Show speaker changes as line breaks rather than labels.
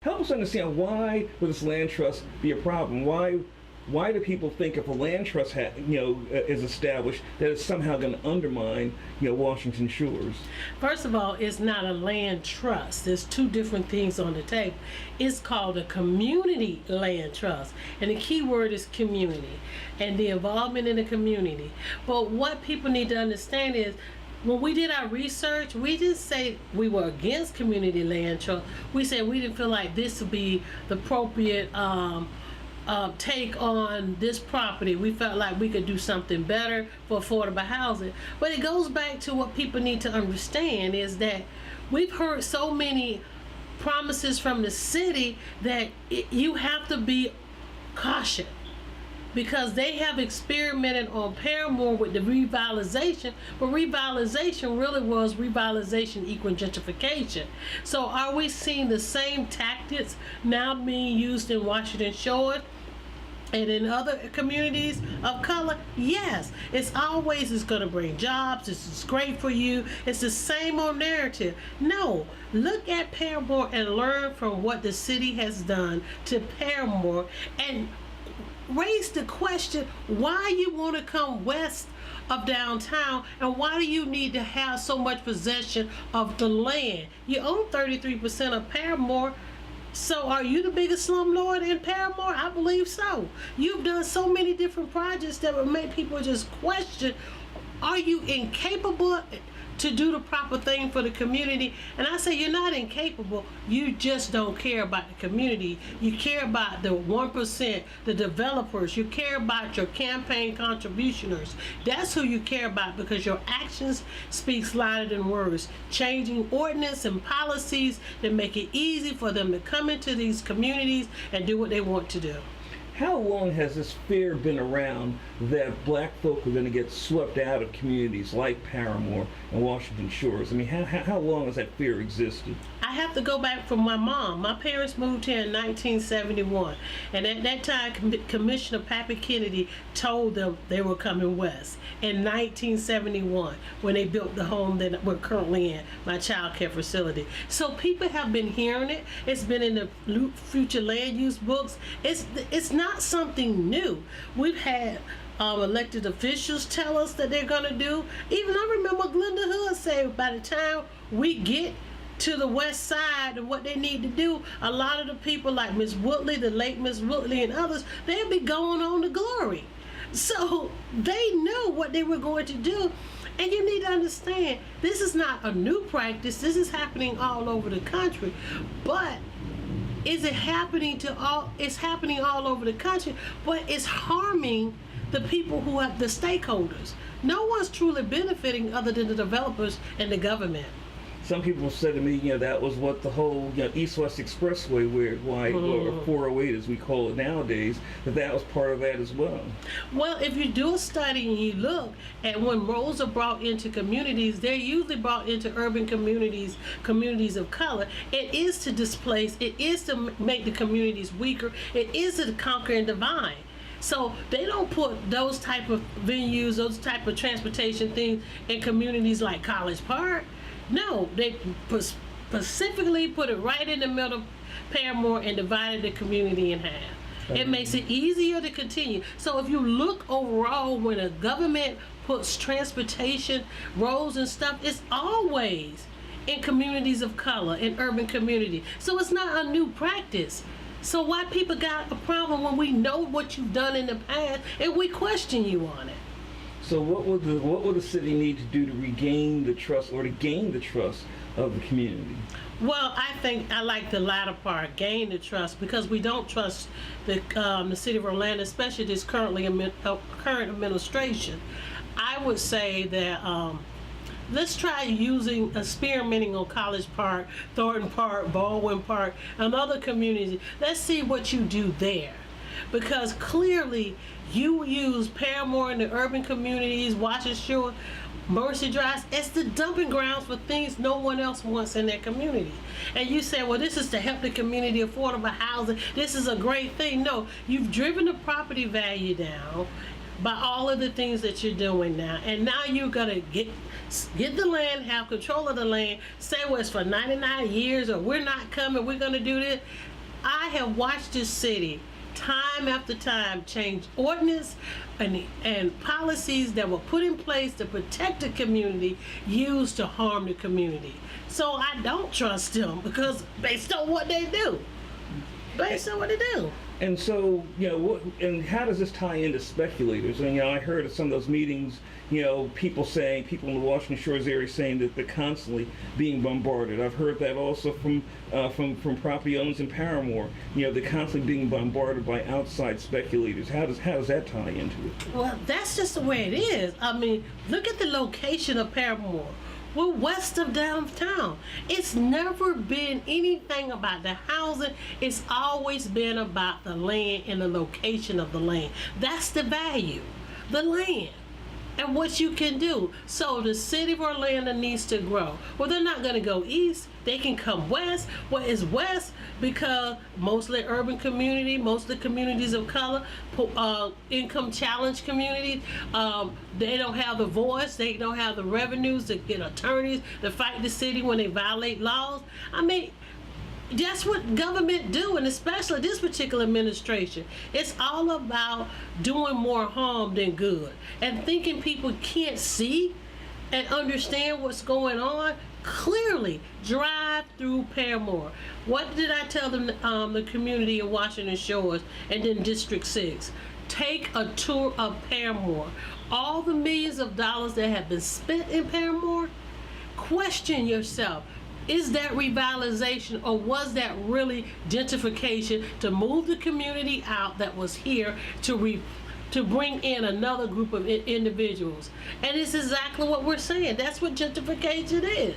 Help us understand, why would this land trust be a problem? Why do people think if a land trust is established, that it's somehow going to undermine Washington Shores?
First of all, it's not a land trust. There's two different things on the table. It's called a community land trust, and the key word is community and the involvement in the community. But what people need to understand is, when we did our research, we didn't say we were against community land trust. We said we didn't feel like this would be the appropriate take on this property. We felt like we could do something better for affordable housing. But it goes back to what people need to understand, is that we've heard so many promises from the city that you have to be cautious, because they have experimented on Paramore with the revitalization, but revitalization really was revitalization equal gentrification. So are we seeing the same tactics now being used in Washington Shores and in other communities of color? Yes. It's going to bring jobs, this is great for you, it's the same old narrative. No, look at Paramore and learn from what the city has done to Paramore, and raise the question why you want to come west of downtown, and why do you need to have so much possession of the land? You own 33% of Paramore. So are you the biggest slumlord in Paramore? I believe so. You've done so many different projects that would make people just question, are you incapable to do the proper thing for the community? And I say, you're not incapable, you just don't care about the community. You care about the 1%, the developers. You care about your campaign contributioners. That's who you care about, because your actions speak louder than words. Changing ordinance and policies that make it easy for them to come into these communities and do what they want to do.
How long has this fear been around that black folk are going to get swept out of communities like Paramore and Washington Shores? I mean, how long has that fear existed?
I have to go back from my mom. My parents moved here in 1971, and at that time Commissioner Pappy Kennedy told them they were coming west in 1971 when they built the home that we're currently in, my child care facility. So people have been hearing it. It's been in the future land use books. It's not something new. We've had elected officials tell us that they're going to do. Even I remember Glenda Hood say, by the time we get to the west side of what they need to do, a lot of the people like Miss Woodley, the late Miss Woodley, and others, they'll be going on to glory. So they knew what they were going to do. And you need to understand, this is not a new practice. This is happening all over the country. But is it happening to all? It's happening all over the country, but it's harming the people who have the stakeholders. No one's truly benefiting other than the developers and the government.
Some people said to me, that was what the whole East-West Expressway, or 408 as we call it nowadays, that was part of that as well.
Well, if you do a study and you look at when roads are brought into communities, they're usually brought into urban communities, communities of color. It is to displace, it is to make the communities weaker, it is to conquer and divide. So they don't put those type of venues, those type of transportation things in communities like College Park. No, they specifically put it right in the middle of Paramore and divided the community in half. It makes it easier to continue. So if you look overall, when a government puts transportation, roads and stuff, it's always in communities of color, in urban community. So it's not a new practice. So why people got a problem when we know what you've done in the past and we question you on it?
So what would the city need to do to regain the trust, or to gain the trust of the community?
Well, I think I like the latter part, gain the trust, because we don't trust the city of Orlando, especially this current administration. I would say that let's try experimenting on College Park, Thornton Park, Baldwin Park, and other communities. Let's see what you do there. Because clearly you use Paramore in the urban communities, Washington Shore, Mercy Drive, it's the dumping grounds for things no one else wants in their community. And you say, well, this is to help the community, affordable housing, this is a great thing. No, you've driven the property value down by all of the things that you're doing now. And now you're gonna get the land, have control of the land, say, well, it's for 99 years, or we're not coming, we're gonna do this. I have watched this city time after time change ordinance and policies that were put in place to protect the community used to harm the community. So I don't trust them because based on what they do. Based on what they do.
And so, and how does this tie into speculators? And, I heard at some of those meetings, people in the Washington Shores area saying that they're constantly being bombarded. I've heard that also from property owners in Paramore. They're constantly being bombarded by outside speculators. How does that tie into it?
Well, that's just the way it is. I mean, look at the location of Paramore. We're west of downtown. It's never been anything about the housing. It's always been about the land and the location of the land. That's the value, the land, and what you can do. So the city of Orlando needs to grow. Well, they're not going to go east. They can come west. Well, it's west because mostly urban community, most of the communities of color, income challenged communities, they don't have the voice, they don't have the revenues to get attorneys to fight the city when they violate laws. I mean, that's what government do, and especially this particular administration. It's all about doing more harm than good and thinking people can't see and understand what's going on. Clearly, drive through Paramore. What did I tell them, the community of Washington Shores and then District 6? Take a tour of Paramore. All the millions of dollars that have been spent in Paramore, question yourself. Is that revitalization, or was that really gentrification to move the community out that was here to bring in another group of individuals? And it's exactly what we're saying. That's what gentrification is.